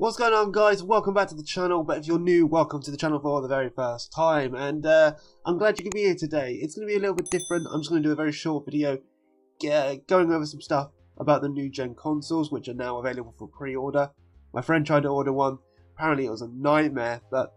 What's going on, guys? Welcome back to the channel, but if you're new, welcome to the channel for the very first time, and I'm glad you could be here today. It's going to be a little bit different. I'm just going to do a very short video going over some stuff about the new gen consoles, which are now available for pre-order. My friend tried to order one. Apparently it was a nightmare, but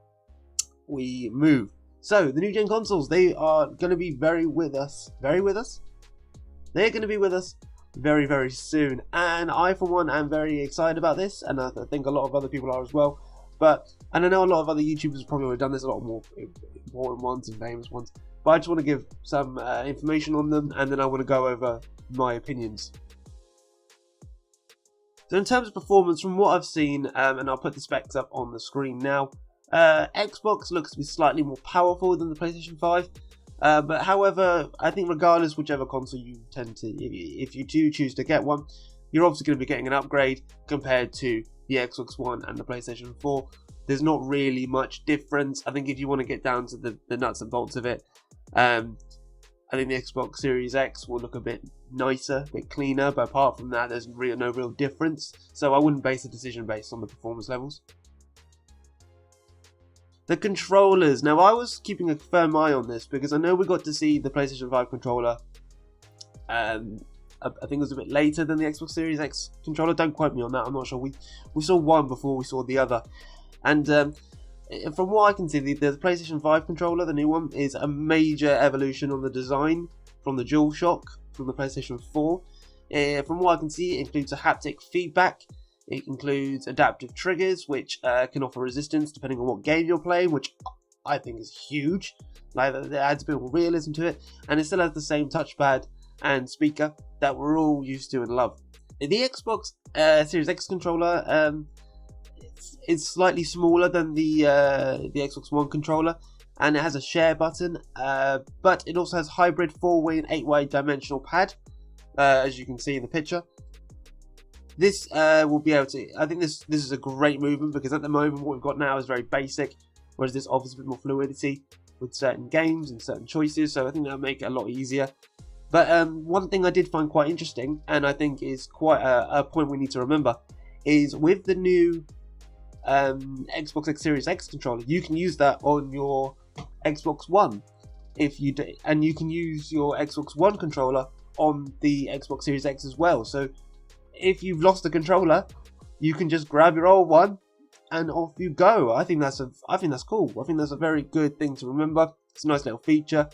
we moved. So, the new gen consoles, they are going to be very with us. They're going to be with us very, very soon, and I for one am very excited about this, and I think a lot of other people are as well. And I know a lot of other YouTubers probably would have done this, a lot more important ones and famous ones, but I just want to give some information on them, and then I want to go over my opinions. So in terms of performance, from what I've seen, and I'll put the specs up on the screen now, Xbox looks to be slightly more powerful than the PlayStation 5. But however, I think regardless whichever console you tend to, if you do choose to get one, you're obviously going to be getting an upgrade compared to the Xbox One and the PlayStation 4. There's not really much difference. I think if you want to get down to the nuts and bolts of it, I think the Xbox Series X will look a bit nicer, a bit cleaner, but apart from that, there's no real difference. So I wouldn't base a decision based on the performance levels. The controllers. Now, I was keeping a firm eye on this because I know we got to see the PlayStation 5 controller. I think it was a bit later than the Xbox Series X controller. Don't quote me on that. I'm not sure. We saw one before we saw the other. And from what I can see, the PlayStation 5 controller, the new one, is a major evolution on the design from the DualShock from the PlayStation 4. From what I can see, it includes a haptic feedback. It includes adaptive triggers, which can offer resistance depending on what game you're playing, which I think is huge. Like, it adds a bit more realism to it, and it still has the same touchpad and speaker that we're all used to and love. The Xbox Series X controller is slightly smaller than the Xbox One controller, and it has a share button, but it also has hybrid 4-way and 8-way dimensional pad, as you can see in the picture. This will be able to, I think this is a great movement, because at the moment what we've got now is very basic, whereas this offers a bit more fluidity with certain games and certain choices, so I think that'll make it a lot easier. But one thing I did find quite interesting, and I think is quite a point we need to remember, is with the new Xbox X Series X controller, you can use that on your Xbox One, and you can use your Xbox One controller on the Xbox Series X as well. So if you've lost the controller, you can just grab your old one and off you go. I think that's cool. I think that's a very good thing to remember. It's a nice little feature,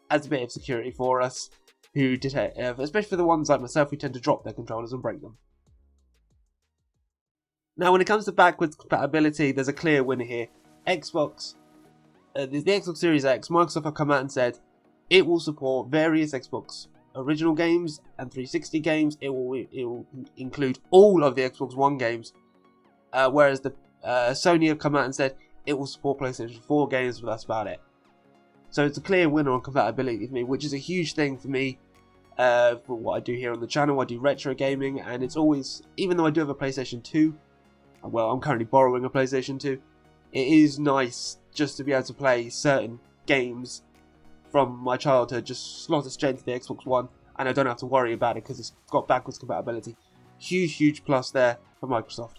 adds a bit of security for us who detect, especially for the ones like myself who tend to drop their controllers and break them. Now, when it comes to backwards compatibility, there's a clear winner here. Xbox, the Xbox Series X, Microsoft have come out and said it will support various Xbox original games and 360 games. It will include all of the Xbox One games, whereas the Sony have come out and said it will support PlayStation 4 games, but that's about it. So it's a clear winner on compatibility for me, which is a huge thing for me. For what I do here on the channel, I do retro gaming, and it's always, even though I do have a PlayStation 2, well, I'm currently borrowing a PlayStation 2, it is nice just to be able to play certain games from my childhood, just slot it straight into the Xbox One, and I don't have to worry about it because it's got backwards compatibility. Huge plus there for Microsoft.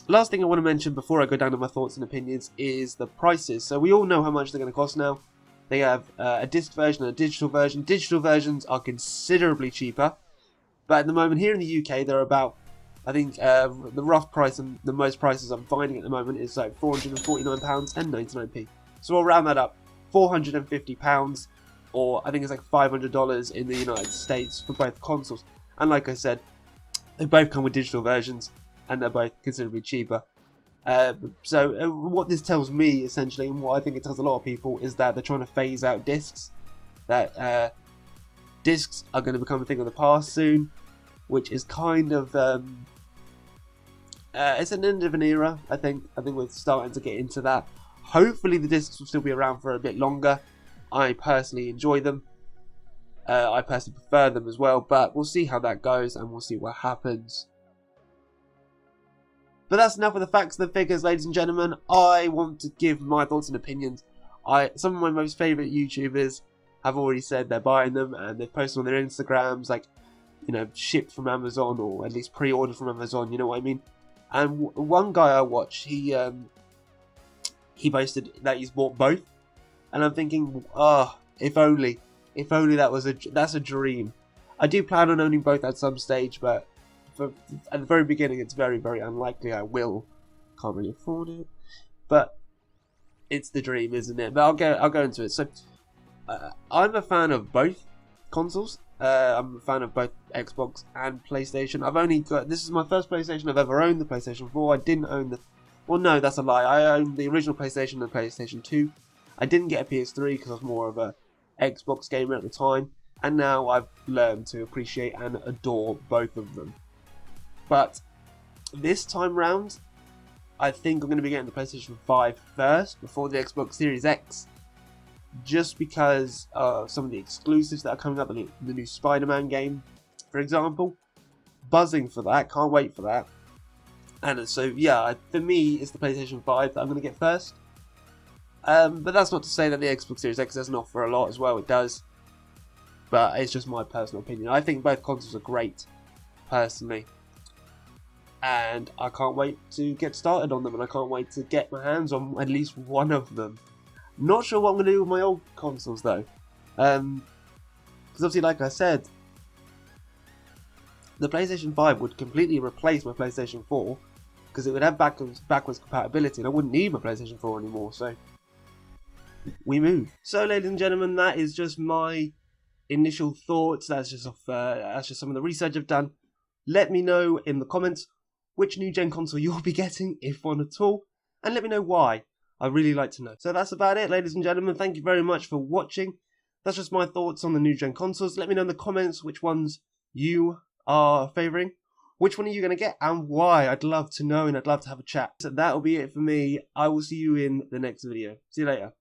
Last thing I want to mention before I go down to my thoughts and opinions is the prices. So we all know how much they're going to cost now. They have a disc version and a digital version. Digital versions are considerably cheaper, but at the moment here in the UK they're about, I think the rough price and the most prices I'm finding at the moment is like £449 and 99p. So we'll round that up, £450, or I think it's like $500 in the United States for both consoles. And like I said, they both come with digital versions, and they're both considerably cheaper. So what this tells me, essentially, and what I think it tells a lot of people, is that they're trying to phase out discs. That discs are going to become a thing of the past soon, which is kind of it's an end of an era. I think we're starting to get into that. Hopefully the discs will still be around for a bit longer. I personally enjoy them. I personally prefer them as well, but we'll see how that goes and we'll see what happens. But that's enough of the facts and the figures, ladies and gentlemen. I want to give my thoughts and opinions. Some of my most favourite YouTubers have already said they're buying them, and they've posted on their Instagrams like shipped from Amazon, or at least pre-ordered from Amazon. You know what I mean? And one guy I watched, he boasted that he's bought both, and I'm thinking, if only that's a dream. I do plan on owning both at some stage, but at the very beginning, it's very, very unlikely I will. Can't really afford it, but it's the dream, isn't it? But I'll go into it. So, I'm a fan of both consoles. I'm a fan of both Xbox and PlayStation. This is my first PlayStation I've ever owned, the PlayStation 4. I didn't own well, no, that's a lie. I owned the original PlayStation and the PlayStation 2. I didn't get a PS3 because I was more of a Xbox gamer at the time, and now I've learned to appreciate and adore both of them. But this time round, I think I'm going to be getting the PlayStation 5 first before the Xbox Series X, just because of some of the exclusives that are coming up, the new Spider-Man game, for example. Buzzing for that, can't wait for that. And so, yeah, for me, it's the PlayStation 5 that I'm going to get first. But that's not to say that the Xbox Series X doesn't offer a lot as well, it does. But it's just my personal opinion. I think both consoles are great, personally. And I can't wait to get started on them, and I can't wait to get my hands on at least one of them. Not sure what I'm going to do with my old consoles, though. Because obviously, like I said, the PlayStation 5 would completely replace my PlayStation 4, because it would have backwards compatibility, and I wouldn't need my PlayStation 4 anymore, so we move. So, ladies and gentlemen, that is just my initial thoughts. That's just some of the research I've done. Let me know in the comments which new gen console you'll be getting, if one at all, and let me know why. I'd really like to know. So that's about it, ladies and gentlemen. Thank you very much for watching. That's just my thoughts on the new gen consoles. Let me know in the comments which ones you are favouring. Which one are you going to get and why? I'd love to know, and I'd love to have a chat. So that'll be it for me. I will see you in the next video. See you later.